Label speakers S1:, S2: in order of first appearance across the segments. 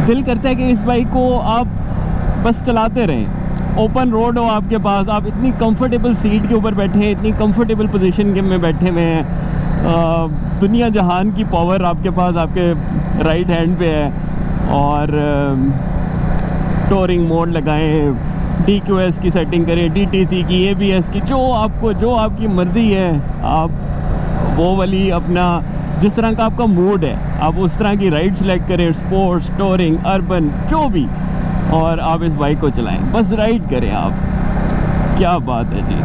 S1: दिल करता है कि इस बाइक को आप बस चलाते रहें। ओपन रोड हो आपके पास, आप इतनी कंफर्टेबल सीट के ऊपर बैठे हैं, इतनी कंफर्टेबल पोजीशन के में बैठे हुए हैं, दुनिया जहान की पावर आपके पास आपके राइट हैंड पे है। और टोरिंग मोड लगाएं, DQS की सेटिंग करें, DTC की, ABS की, जो आपकी मर्ज़ी है, आप वो वाली अपना जिस तरह का आपका मूड है आप उस तरह की राइड सेलेक्ट करें, स्पोर्ट्स, टोरिंग, अर्बन, जो भी, और आप इस बाइक को चलाएं, बस राइड करें आप। क्या बात है जी।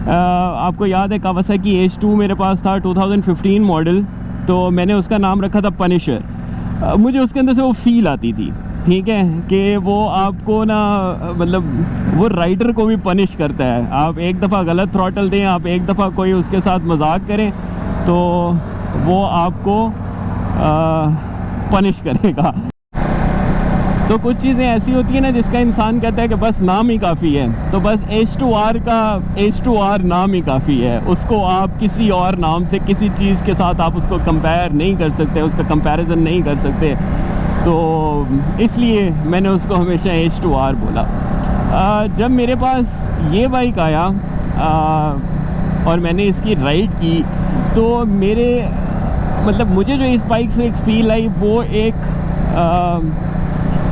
S1: आपको याद है कावासाकी H2 मेरे पास था 2015 मॉडल, तो मैंने उसका नाम रखा था पनिशर। मुझे उसके अंदर से वो फील आती थी, ठीक है, कि वो आपको ना मतलब वो राइडर को भी पनिश करता है। आप एक दफ़ा गलत थ्रॉटल दें, आप एक दफ़ा कोई उसके साथ मजाक करें तो वो आपको पनिश करेगा। तो कुछ चीज़ें ऐसी होती हैं ना जिसका इंसान कहता है कि बस नाम ही काफ़ी है, तो बस H2R का H2R नाम ही काफ़ी है। उसको आप किसी और नाम से, किसी चीज़ के साथ आप उसको कंपेयर नहीं कर सकते, उसका कंपैरिजन नहीं कर सकते, तो इसलिए मैंने उसको हमेशा H2R बोला। जब मेरे पास ये बाइक आया और मैंने इसकी राइड की, तो मेरे मतलब मुझे जो इस बाइक से एक फ़ील आई वो एक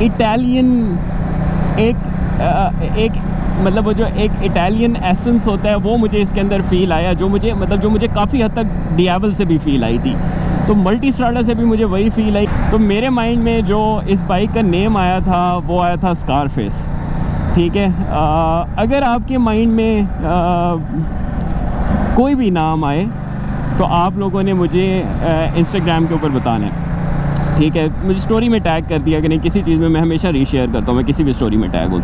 S1: इटालियन एक मतलब वो जो एक इटालियन एसेंस होता है वो मुझे इसके अंदर फ़ील आया, जो मुझे काफ़ी हद तक डियावल से भी फ़ील आई थी, तो मल्टीस्ट्राडा से भी मुझे वही फ़ील आई। तो मेरे माइंड में जो इस बाइक का नेम आया था वो आया था स्कारफेस, ठीक है। अगर आपके माइंड में कोई भी नाम आए तो आप लोगों ने मुझे इंस्टाग्राम के ऊपर बताना है, ठीक है। मुझे स्टोरी में टैग कर दिया कि नहीं, किसी चीज़ में मैं हमेशा रीशेयर करता हूँ, मैं किसी भी स्टोरी में टैग हूँ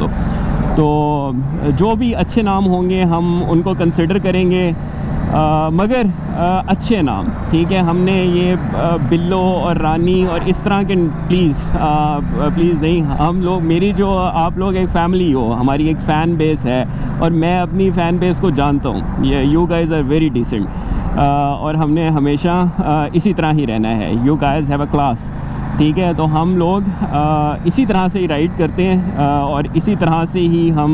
S1: तो जो भी अच्छे नाम होंगे हम उनको कंसिडर करेंगे, मगर अच्छे नाम, ठीक है। हमने ये बिल्लो और रानी और इस तरह के प्लीज़ नहीं, हम लोग, मेरी जो आप लोग एक फ़ैमिली हो, हमारी एक फ़ैन बेस है और मैं अपनी फ़ैन बेस को जानता हूँ, ये you guys are very decent, और हमने हमेशा इसी तरह ही रहना है। You guys have a class, ठीक है। तो हम लोग इसी तरह से ही राइड करते हैं और इसी तरह से ही हम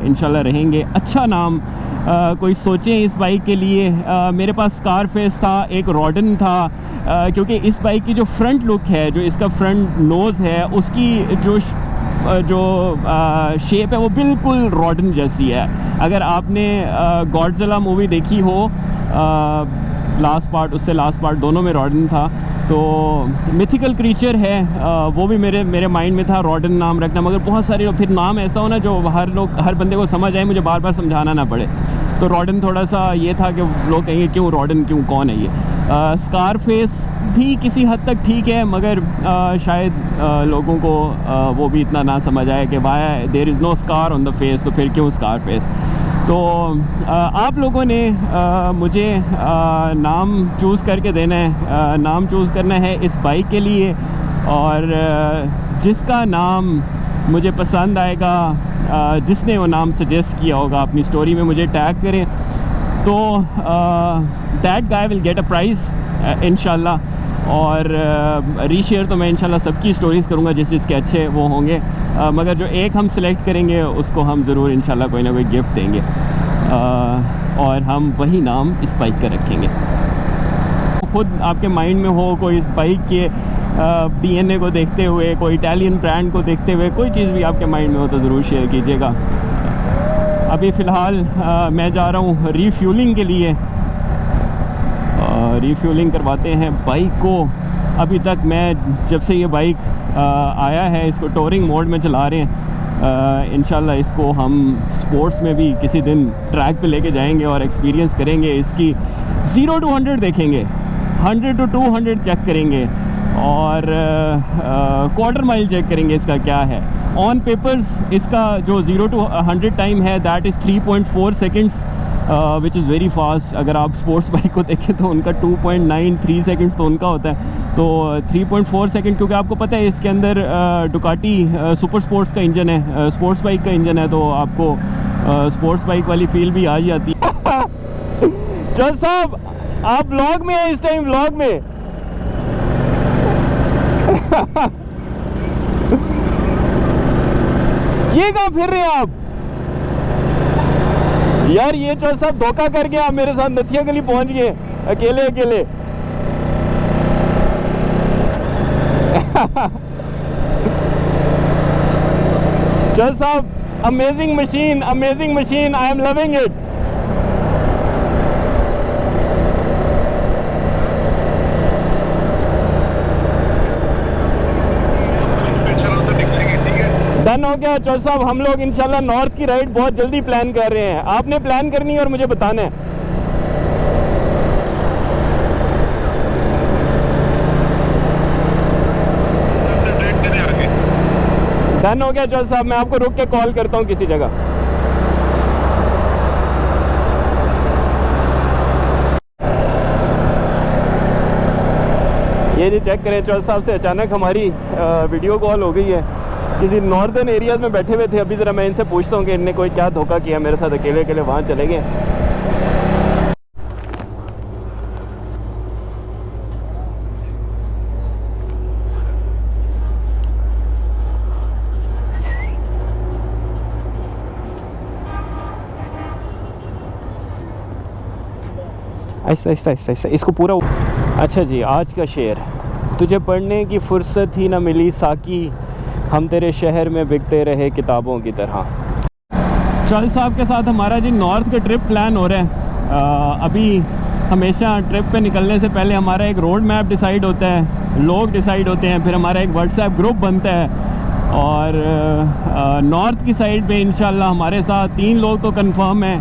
S1: इंशाल्लाह रहेंगे। अच्छा नाम कोई सोचें इस बाइक के लिए। मेरे पास स्कारफेस था, एक रॉडन था, क्योंकि इस बाइक की जो फ्रंट लुक है, जो इसका फ्रंट नोज़ है, उसकी जो शेप है वो बिल्कुल रॉडन जैसी है। अगर आपने गॉडजिला मूवी देखी हो, लास्ट पार्ट, उससे लास्ट पार्ट, दोनों में रॉडन था, तो मिथिकल क्रीचर है, वो भी मेरे माइंड में था रॉडन नाम रखना, मगर बहुत सारे फिर नाम ऐसा हो ना जो हर बंदे को समझ आए, मुझे बार बार समझाना ना पड़े, तो रॉडन थोड़ा सा ये था कि लोग कहेंगे क्यों रॉडन, क्यों, कौन है ये। स्कारफेस भी किसी हद तक ठीक है, मगर शायद लोगों को वो भी इतना ना समझ आए कि why there is no scar on the face, तो फिर क्यों स्कारफेस। तो आप लोगों ने मुझे नाम चूज़ करके देना है, नाम चूज़ करना है इस बाइक के लिए, और जिसका नाम मुझे पसंद आएगा, जिसने वो नाम सजेस्ट किया होगा, अपनी स्टोरी में मुझे टैग करें, तो that guy will get a price इंशाल्लाह। और रीशेयर तो मैं इंशाल्लाह सबकी स्टोरीज़ करूँगा जिसके अच्छे वो होंगे, मगर जो एक हम सिलेक्ट करेंगे उसको हम ज़रूर इंशाल्लाह कोई ना कोई गिफ्ट देंगे, और हम वही नाम इस बाइक का रखेंगे। खुद आपके माइंड में हो कोई इस बाइक के DNA को देखते हुए, कोई इटालियन ब्रांड को देखते हुए कोई चीज़ भी आपके माइंड में हो तो ज़रूर शेयर कीजिएगा। अभी फ़िलहाल मैं जा रहा हूँ रीफ्यूलिंग के लिए, रीफ्यूलिंग करवाते हैं बाइक को। अभी तक मैं जब से ये बाइक आया है, इसको टोरिंग मोड में चला रहे हैं, इंशाल्लाह इसको हम स्पोर्ट्स में भी किसी दिन ट्रैक पे लेके जाएंगे और एक्सपीरियंस करेंगे, इसकी 0 to 100 देखेंगे, 100 to 200 चेक करेंगे, और क्वार्टर माइल चेक करेंगे इसका क्या है। ऑन पेपर्स इसका जो 0 to 100 टाइम है that is 3.4 seconds, which is very fast. अगर आप स्पोर्ट्स बाइक को देखें तो उनका 2.93 सेकेंड्स तो उनका होता है, तो 3.4 सेकेंड, क्योंकि आपको पता है इसके अंदर डुकाटी सुपर स्पोर्ट्स का इंजन है, स्पोर्ट्स बाइक का इंजन है, तो आपको स्पोर्ट्स बाइक वाली फील भी आ ही जाती है। चल साहब, आप व्लॉग में हैं इस टाइम, व्लॉग में। ये कहाँ फिर रहे हैं आप यार? ये जो सब धोखा कर गया आप मेरे साथ, नथिया गली पहुंच गए अकेले अकेले। चल साहब, amazing machine, I am loving it. Done हो गया चौधरी साहब, हम लोग इंशाल्लाह नॉर्थ की राइड बहुत जल्दी प्लान कर रहे हैं। आपने प्लान करनी है और मुझे बताना है। डन हो गया चौधरी साहब, मैं आपको रुक के कॉल करता हूँ किसी जगह। ये जी चेक करें, चौधरी साहब से अचानक हमारी वीडियो कॉल हो गई है। किसी नॉर्दर्न एरियाज में बैठे हुए थे। अभी ज़रा मैं इनसे पूछता हूँ कि इनने कोई क्या धोखा किया मेरे साथ, अकेले अकेले वहाँ चले गए। ऐसा इसको पूरा। अच्छा जी, आज का शेर। तुझे पढ़ने की फुर्सत ही ना मिली साकी, हम तेरे शहर में बिकते रहे किताबों की तरह। चौधरी साहब के साथ हमारा जी नॉर्थ का ट्रिप प्लान हो रहा है। अभी हमेशा ट्रिप पे निकलने से पहले हमारा एक रोड मैप डिसाइड होता है, लोग डिसाइड होते हैं, फिर हमारा एक व्हाट्सएप ग्रुप बनता है। और नॉर्थ की साइड पे इंशाल्लाह हमारे साथ 3 लोग तो कंफर्म हैं,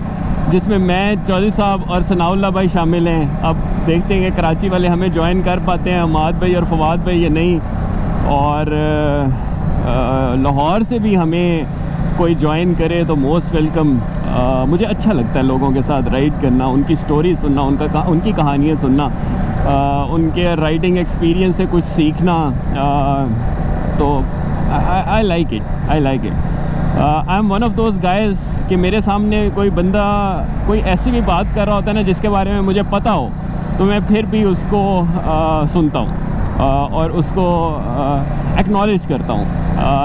S1: जिसमें मैं, चौधरी साहब और सनाउल्लाह भाई शामिल हैं। अब देखते हैं कि कराची वाले हमें ज्वाइन कर पाते हैं, अमाद भाई और फवाद भाई या नहीं। और लाहौर से भी हमें कोई ज्वाइन करे तो मोस्ट वेलकम। मुझे अच्छा लगता है लोगों के साथ राइड करना, उनकी स्टोरी सुनना, उनकी कहानियाँ सुनना, उनके राइडिंग एक्सपीरियंस से कुछ सीखना। तो I like it. I am one of those guys कि मेरे सामने कोई बंदा कोई ऐसी भी बात कर रहा होता है ना जिसके बारे में मुझे पता हो, तो मैं फिर भी उसको सुनता हूँ और उसको एक्नॉलेज करता हूँ।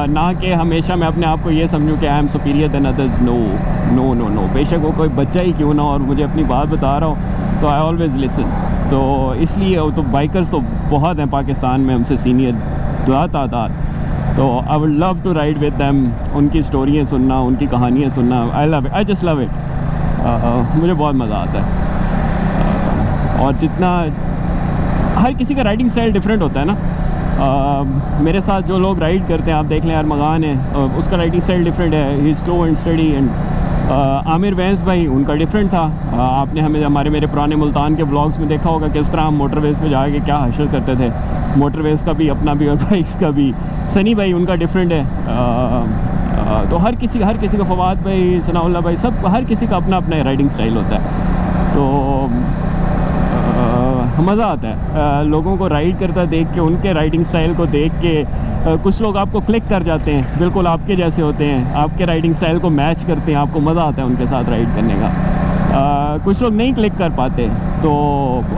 S1: ना कि हमेशा मैं अपने आप को ये समझूं कि I am superior than others. No. बेशक वो कोई बच्चा ही क्यों ना और मुझे अपनी बात बता रहा हो तो आई ऑलवेज़ लिसन। तो इसलिए तो बाइकर्स तो बहुत हैं पाकिस्तान में हमसे सीनियर तादाद। तो I would love to ride with them, उनकी स्टोरियाँ सुनना, उनकी कहानियाँ सुनना। I just love it. मुझे बहुत मज़ा आता है। और जितना हर किसी का राइडिंग स्टाइल डिफरेंट होता है ना। मेरे साथ जो लोग राइड करते हैं, आप देख लें अरमगान है, उसका राइडिंग स्टाइल डिफरेंट है, he slow and steady. And Aamir वैंस भाई, उनका डिफरेंट था। आपने मेरे पुराने मुल्तान के व्लॉग्स में देखा होगा किस तरह हम मोटरवेज़ पे जाके क्या हासिल करते थे, मोटरवेज़ का भी अपना भी और बाइक्स का भी। सनी भाई उनका डिफरेंट है। तो हर किसी का, फवाद भाई, सनाउल्लाह भाई, सब हर किसी का अपना अपना राइडिंग स्टाइल होता है। तो मज़ा आता है लोगों को राइड करता देख के, उनके राइडिंग स्टाइल को देख के। कुछ लोग आपको क्लिक कर जाते हैं, बिल्कुल आपके जैसे होते हैं, आपके राइडिंग स्टाइल को मैच करते हैं, आपको मज़ा आता है उनके साथ राइड करने का। कुछ लोग नहीं क्लिक कर पाते, तो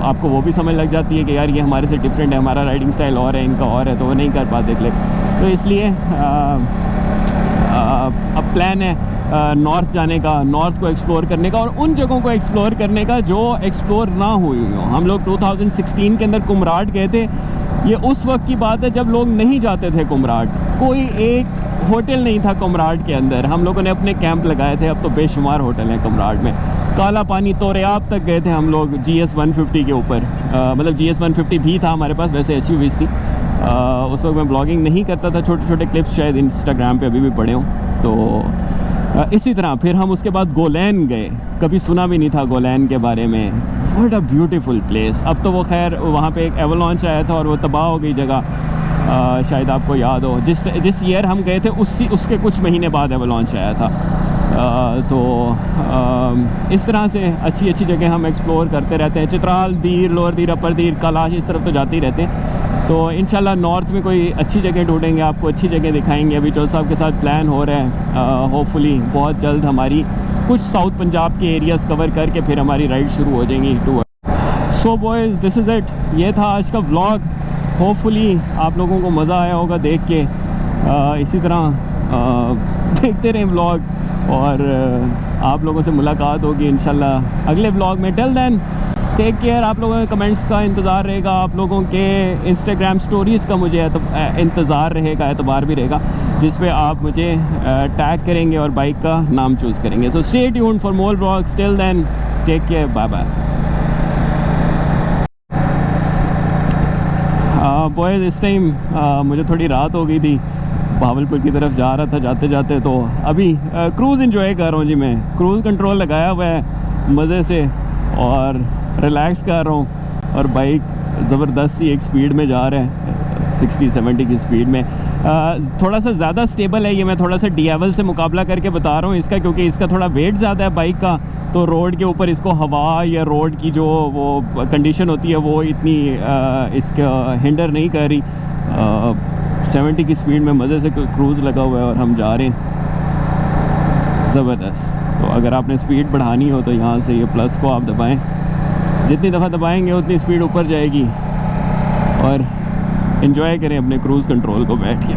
S1: आपको वो भी समझ लग जाती है कि यार ये हमारे से डिफरेंट है, हमारा राइडिंग स्टाइल और है, इनका और है, तो वो नहीं कर पाते क्लिक। तो इसलिए अब प्लान है नॉर्थ जाने का, नॉर्थ को एक्सप्लोर करने का और उन जगहों को एक्सप्लोर करने का जो एक्सप्लोर ना हुई हो। हम लोग 2016 के अंदर कुमराट गए थे। ये उस वक्त की बात है जब लोग नहीं जाते थे कुमराट, कोई एक होटल नहीं था कुमराट के अंदर। हम लोगों ने अपने कैंप लगाए थे, अब तो बेशुमार होटल हैं कुमराट में। काला पानी, तोरेआब तक गए थे हम लोग GS 150 के ऊपर। मतलब GS 150 भी था हमारे पास, वैसे SUVs थी। उस वक्त मैं ब्लॉगिंग नहीं करता था, छोटे छोटे क्लिप्स शायद इंस्टाग्राम पे अभी भी पड़े हों। तो इसी तरह फिर हम उसके बाद गोलैन गए, कभी सुना भी नहीं था गोलैन के बारे में। What a beautiful place. अब तो वो खैर वहाँ पे एक एवलॉन्च आया था और वो तबाह हो गई जगह, शायद आपको याद हो। जिस ईयर हम गए थे उसके कुछ महीने बाद एवलॉन्च आया था। इस तरह से अच्छी अच्छी जगह हम एक्सप्लोर करते रहते हैं। चित्राल, दीर, लोअर दीर, अपर दीर, कैलाश, इस तरफ तो जाते ही रहते हैं। तो इंशाल्लाह नॉर्थ में कोई अच्छी जगह ढूंढेंगे, आपको अच्छी जगह दिखाएंगे। अभी चौधरी साहब के साथ प्लान हो रहा है, होपफुली बहुत जल्द हमारी कुछ साउथ पंजाब के एरियाज़ कवर करके फिर हमारी राइड शुरू हो जाएंगी tour. So boys, this is it. ये था आज का व्लॉग। होपफुली आप लोगों को मज़ा आया होगा देख के। इसी तरह देखते रहें व्लॉग और आप लोगों से मुलाकात होगी इंशाल्लाह अगले व्लॉग में। Till then take care. आप लोगों के कमेंट्स का इंतज़ार रहेगा, आप लोगों के इंस्टाग्राम स्टोरीज़ का मुझे इंतज़ार रहेगा, एतबार भी रहेगा, जिस पे आप मुझे टैग करेंगे और बाइक का नाम चूज़ करेंगे। So stay tuned for more vlogs. Till then take care, bye bye. Boys इस टाइम मुझे थोड़ी रात हो गई थी, भावलपुर की तरफ जा रहा था जाते जाते, तो अभी क्रूज़ एंजॉय कर रहा हूँ जी। मैं क्रूज़ कंट्रोल लगाया हुआ है मज़े से और रिलैक्स कर रहा हूँ और बाइक ज़बरदस्त सी एक स्पीड में जा रहा है, 60-70 की स्पीड में। थोड़ा सा ज़्यादा स्टेबल है ये, मैं थोड़ा सा DIL से मुकाबला करके बता रहा हूँ इसका, क्योंकि इसका थोड़ा वेट ज़्यादा है बाइक का, तो रोड के ऊपर इसको हवा या रोड की जो वो कंडीशन होती है वो इतनी इसका हिंडर नहीं कर रही। 70 की स्पीड में मज़े से क्रूज़ लगा हुआ है और हम जा रहे हैं ज़बरदस्त। तो अगर आपने स्पीड बढ़ानी हो तो यहाँ से ये प्लस को आप दबाएं, जितनी दफ़ा दबाएंगे उतनी स्पीड ऊपर जाएगी और एंजॉय करें अपने क्रूज़ कंट्रोल को बैठ के।